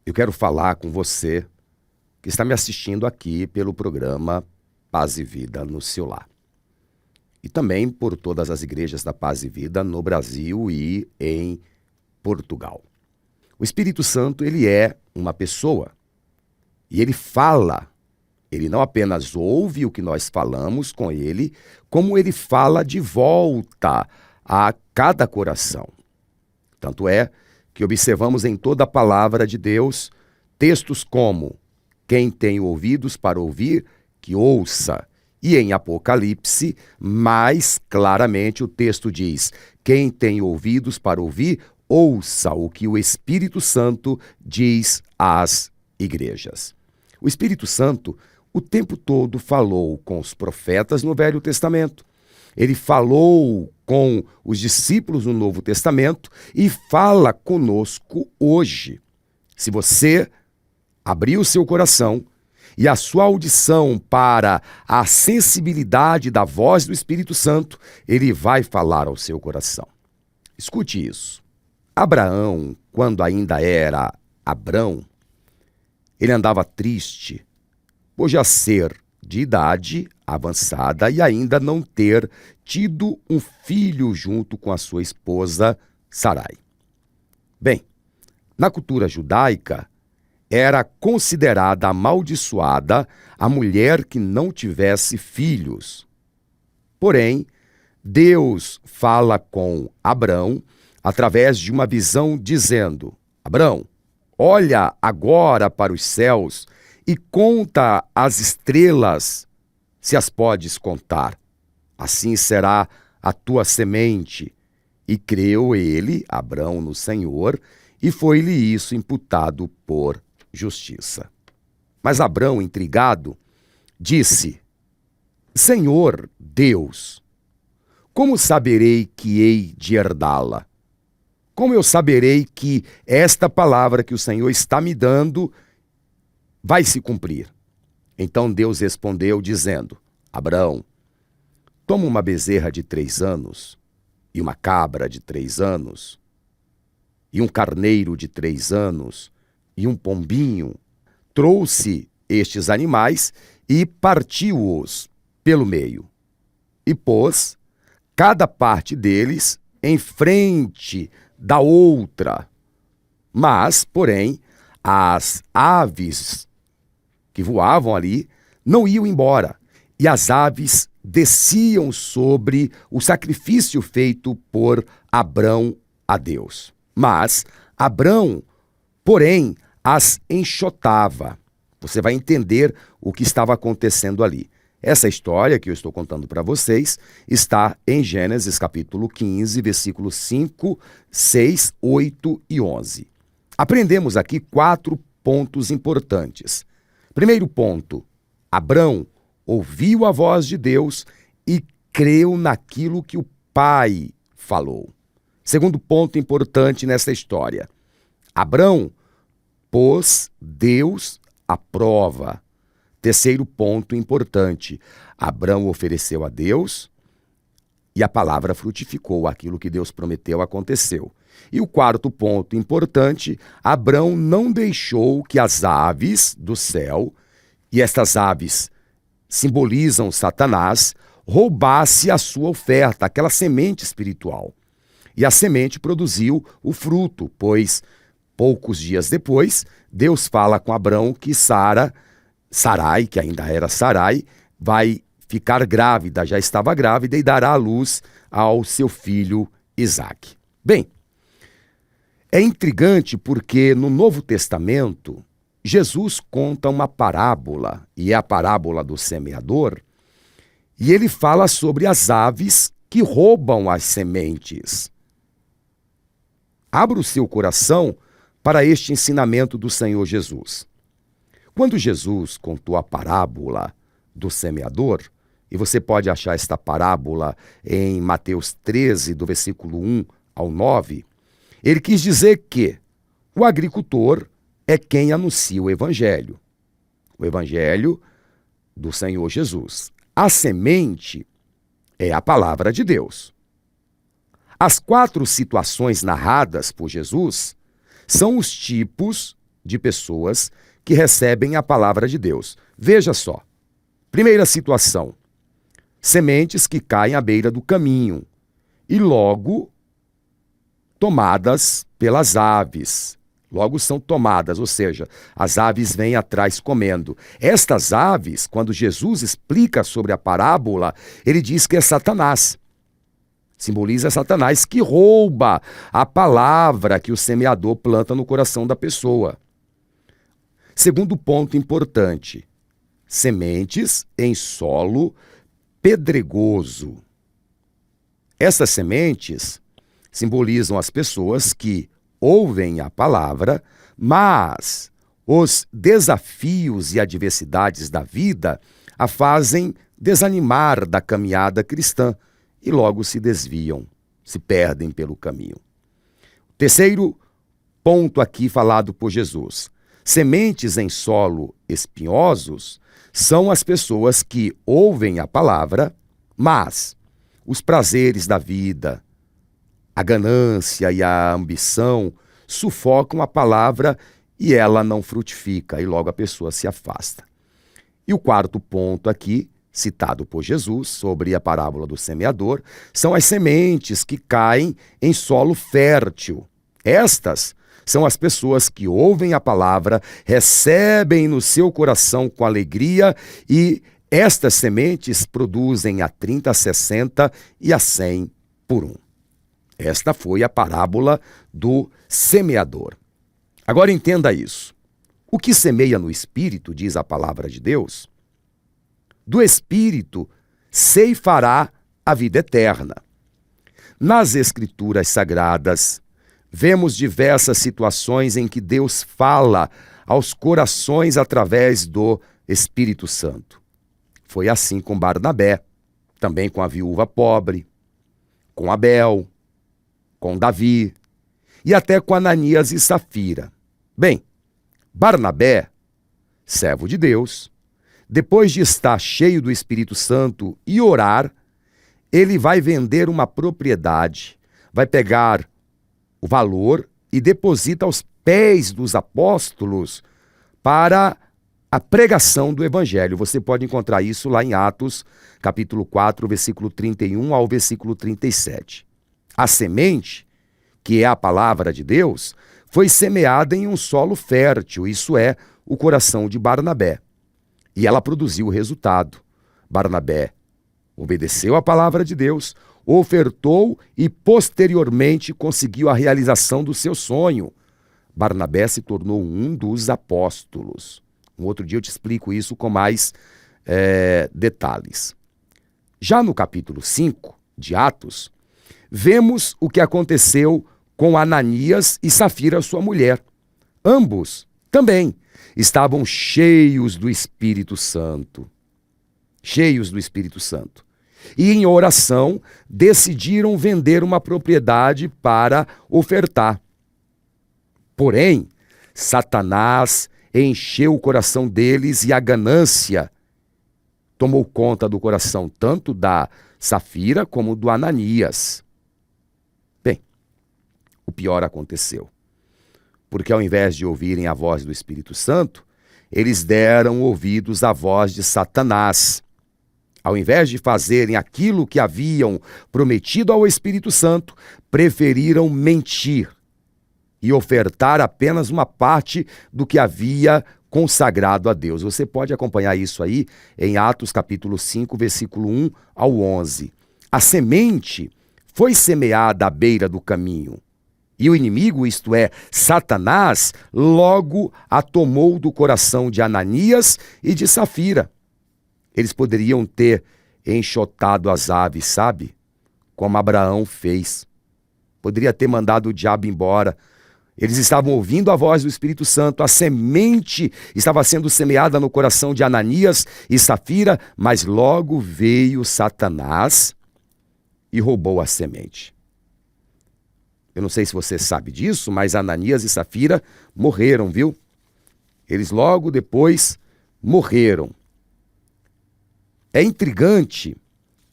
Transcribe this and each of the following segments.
Eu quero falar com você que está me assistindo aqui pelo programa Paz e Vida no seu lar. E também por todas as igrejas da Paz e Vida no Brasil e em Portugal. O Espírito Santo, ele é uma pessoa e ele fala. Ele não apenas ouve o que nós falamos com ele, como ele fala de volta a cada coração. Tanto é que observamos em toda a palavra de Deus textos como: quem tem ouvidos para ouvir, que ouça. E em Apocalipse, mais claramente o texto diz: quem tem ouvidos para ouvir, ouça o que o Espírito Santo diz às igrejas. O Espírito Santo o tempo todo falou com os profetas no Velho Testamento. Ele falou com os discípulos no Novo Testamento e fala conosco hoje. Se você abrir o seu coração e a sua audição para a sensibilidade da voz do Espírito Santo, ele vai falar ao seu coração. Escute isso. Abraão, quando ainda era Abrão, ele andava triste por já ser de idade avançada e ainda não ter tido um filho junto com a sua esposa Sarai. Bem, na cultura judaica, era considerada amaldiçoada a mulher que não tivesse filhos. Porém, Deus fala com Abrão através de uma visão dizendo: Abrão, olha agora para os céus e conta as estrelas, se as podes contar. Assim será a tua semente. E creu ele, Abrão, no Senhor, e foi-lhe isso imputado por justiça. Mas Abrão, intrigado, disse: Senhor Deus, como saberei que hei de herdá-la? Como eu saberei que esta palavra que o Senhor está me dando vai se cumprir? Então Deus respondeu dizendo: Abrão, toma uma bezerra de 3 anos, e uma cabra de 3 anos, e um carneiro de 3 anos, e um pombinho. Trouxe estes animais e partiu-os pelo meio, e pôs cada parte deles em frente da outra. Mas, porém, as aves que voavam ali não iam embora, e as aves desciam sobre o sacrifício feito por Abrão a Deus. Mas Abrão, porém, as enxotava. Você vai entender o que estava acontecendo ali. Essa história que eu estou contando para vocês está em Gênesis capítulo 15, versículos 5, 6, 8 e 11. Aprendemos aqui 4 pontos importantes. Primeiro ponto: Abrão ouviu a voz de Deus e creu naquilo que o Pai falou. Segundo ponto importante nessa história: Abrão pôs Deus à prova. Terceiro ponto importante: Abrão ofereceu a Deus e a palavra frutificou. Aquilo que Deus prometeu aconteceu. E o quarto ponto importante: Abrão não deixou que as aves do céu, e estas aves simbolizam Satanás, roubasse a sua oferta, aquela semente espiritual. E a semente produziu o fruto, pois poucos dias depois, Deus fala com Abrão que Sarai, que ainda era Sarai, vai ficar grávida, já estava grávida, e dará à luz ao seu filho Isaque. Bem, é intrigante porque no Novo Testamento, Jesus conta uma parábola, e é a parábola do semeador, e ele fala sobre as aves que roubam as sementes. Abra o seu coração para este ensinamento do Senhor Jesus. Quando Jesus contou a parábola do semeador, e você pode achar esta parábola em Mateus 13, do versículo 1 ao 9, ele quis dizer que o agricultor é quem anuncia o Evangelho do Senhor Jesus. A semente é a palavra de Deus. As 4 situações narradas por Jesus são os tipos de pessoas que recebem a palavra de Deus. Veja só. Primeira situação: sementes que caem à beira do caminho e logo tomadas pelas aves. Logo são tomadas, ou seja, as aves vêm atrás comendo. Estas aves, quando Jesus explica sobre a parábola, ele diz que é Satanás. Simboliza Satanás que rouba a palavra que o semeador planta no coração da pessoa. Segundo ponto importante: sementes em solo pedregoso. Essas sementes simbolizam as pessoas que ouvem a palavra, mas os desafios e adversidades da vida a fazem desanimar da caminhada cristã e logo se desviam, se perdem pelo caminho. Terceiro ponto aqui falado por Jesus: sementes em solo espinhosos são as pessoas que ouvem a palavra, mas os prazeres da vida, a ganância e a ambição sufocam a palavra e ela não frutifica, e logo a pessoa se afasta. E o quarto ponto aqui, citado por Jesus, sobre a parábola do semeador, são as sementes que caem em solo fértil. Estas são as pessoas que ouvem a palavra, recebem no seu coração com alegria e estas sementes produzem a 30, a 60 e a 100 por um. Esta foi a parábola do semeador. Agora entenda isso. O que semeia no Espírito, diz a palavra de Deus, do Espírito ceifará a vida eterna. Nas Escrituras Sagradas, vemos diversas situações em que Deus fala aos corações através do Espírito Santo. Foi assim com Barnabé, também com a viúva pobre, com Abel, com Davi e até com Ananias e Safira. Bem, Barnabé, servo de Deus, depois de estar cheio do Espírito Santo e orar, ele vai vender uma propriedade, vai pegar o valor e deposita aos pés dos apóstolos para a pregação do Evangelho. Você pode encontrar isso lá em Atos, capítulo 4, versículo 31 ao versículo 37. A semente, que é a palavra de Deus, foi semeada em um solo fértil, isso é, o coração de Barnabé. E ela produziu o resultado. Barnabé obedeceu à palavra de Deus, ofertou e posteriormente conseguiu a realização do seu sonho. Barnabé se tornou um dos apóstolos. Um outro dia eu te explico isso com mais detalhes. Já no capítulo 5 de Atos, vemos o que aconteceu com Ananias e Safira, sua mulher. Ambos também estavam cheios do Espírito Santo. Cheios do Espírito Santo. E em oração decidiram vender uma propriedade para ofertar. Porém, Satanás encheu o coração deles e a ganância tomou conta do coração tanto da Safira como do Ananias. Bem, o pior aconteceu. Porque ao invés de ouvirem a voz do Espírito Santo, eles deram ouvidos à voz de Satanás. Ao invés de fazerem aquilo que haviam prometido ao Espírito Santo, preferiram mentir e ofertar apenas uma parte do que havia consagrado a Deus. Você pode acompanhar isso aí em Atos capítulo 5, versículo 1 ao 11. A semente foi semeada à beira do caminho. E o inimigo, isto é, Satanás, logo a tomou do coração de Ananias e de Safira. Eles poderiam ter enxotado as aves, sabe? Como Abraão fez. Poderia ter mandado o diabo embora. Eles estavam ouvindo a voz do Espírito Santo. A semente estava sendo semeada no coração de Ananias e Safira, mas logo veio Satanás e roubou a semente. Eu não sei se você sabe disso, mas Ananias e Safira morreram, viu? Eles logo depois morreram. É intrigante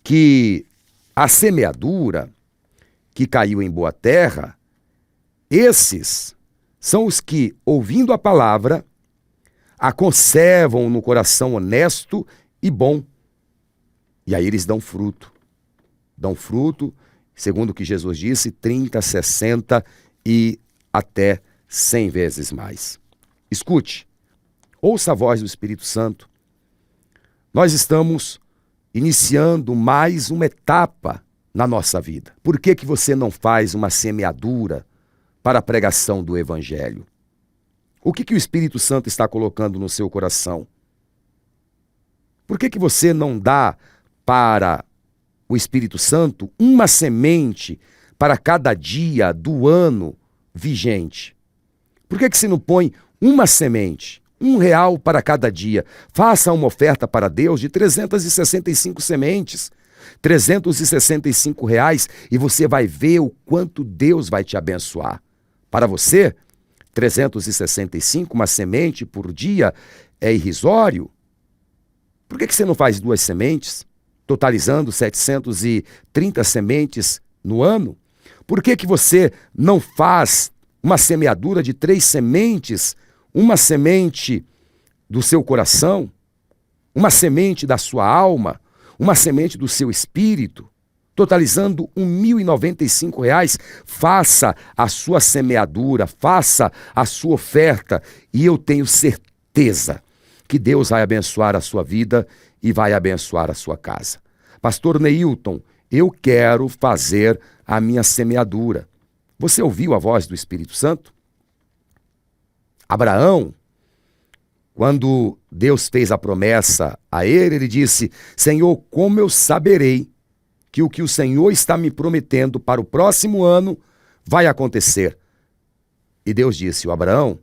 que a semeadura que caiu em boa terra, esses são os que, ouvindo a palavra, a conservam no coração honesto e bom. E aí eles dão fruto. Dão fruto, segundo o que Jesus disse, 30, 60 e até 100 vezes mais. Escute, ouça a voz do Espírito Santo. Nós estamos iniciando mais uma etapa na nossa vida. Por que que você não faz uma semeadura para a pregação do Evangelho? O que que o Espírito Santo está colocando no seu coração? Por que que você não dá para o Espírito Santo uma semente para cada dia do ano vigente? Por que que você não põe uma semente, R$1 para cada dia? Faça uma oferta para Deus de 365 sementes, R$365, e você vai ver o quanto Deus vai te abençoar. Para você, 365, uma semente por dia, é irrisório. Por que você não faz 2 sementes, totalizando 730 sementes no ano? Por que que você não faz uma semeadura de 3 sementes, uma semente do seu coração, uma semente da sua alma, uma semente do seu espírito, totalizando R$1.095? Faça a sua semeadura, faça a sua oferta, e eu tenho certeza que Deus vai abençoar a sua vida e vai abençoar a sua casa. Pastor Neilton, eu quero fazer a minha semeadura. Você ouviu a voz do Espírito Santo? Abraão, quando Deus fez a promessa a ele disse: Senhor, como eu saberei que o que o Senhor está me prometendo para o próximo ano vai acontecer? E Deus disse: Abraão,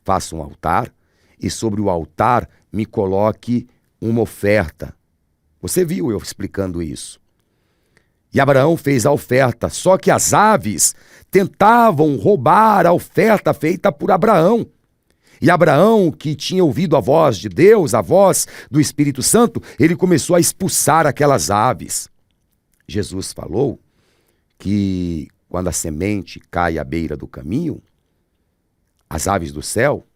faça um altar e sobre o altar me coloque uma oferta. Você viu eu explicando isso. E Abraão fez a oferta, só que as aves tentavam roubar a oferta feita por Abraão. E Abraão, que tinha ouvido a voz de Deus, a voz do Espírito Santo, ele começou a expulsar aquelas aves. Jesus falou que quando a semente cai à beira do caminho, as aves do céu,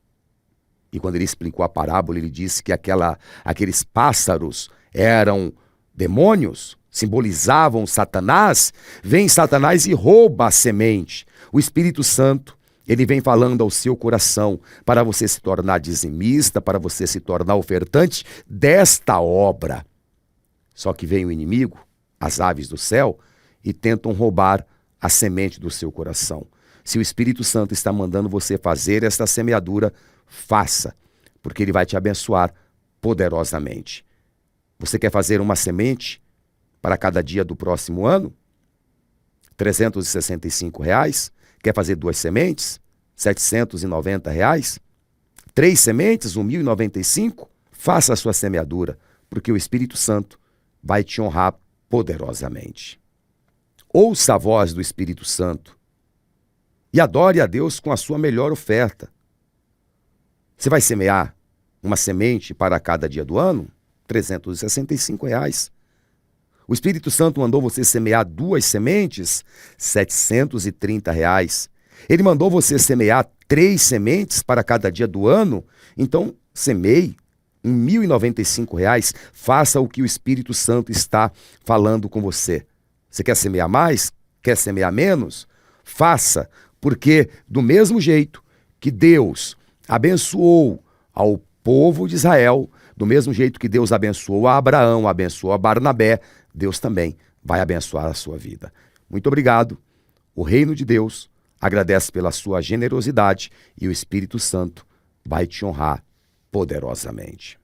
e quando ele explicou a parábola, ele disse que aqueles pássaros eram demônios, simbolizavam Satanás. Vem Satanás e rouba a semente. O Espírito Santo, ele vem falando ao seu coração para você se tornar dizimista, para você se tornar ofertante desta obra. Só que vem o inimigo, as aves do céu, e tentam roubar a semente do seu coração. Se o Espírito Santo está mandando você fazer esta semeadura, faça, porque ele vai te abençoar poderosamente. Você quer fazer uma semente para cada dia do próximo ano? R$365. Quer fazer 2 sementes? R$790. 3 sementes, R$1.095. Faça a sua semeadura, porque o Espírito Santo vai te honrar poderosamente. Ouça a voz do Espírito Santo e adore a Deus com a sua melhor oferta. Você vai semear uma semente para cada dia do ano? R$365. O Espírito Santo mandou você semear 2 sementes? R$730. Ele mandou você semear 3 sementes para cada dia do ano? Então, semeie R$1.095. Faça o que o Espírito Santo está falando com você. Você quer semear mais? Quer semear menos? Faça, porque do mesmo jeito que Deus abençoou ao povo de Israel, do mesmo jeito que Deus abençoou a Abraão, abençoou a Barnabé, Deus também vai abençoar a sua vida. Muito obrigado. O reino de Deus agradece pela sua generosidade e o Espírito Santo vai te honrar poderosamente.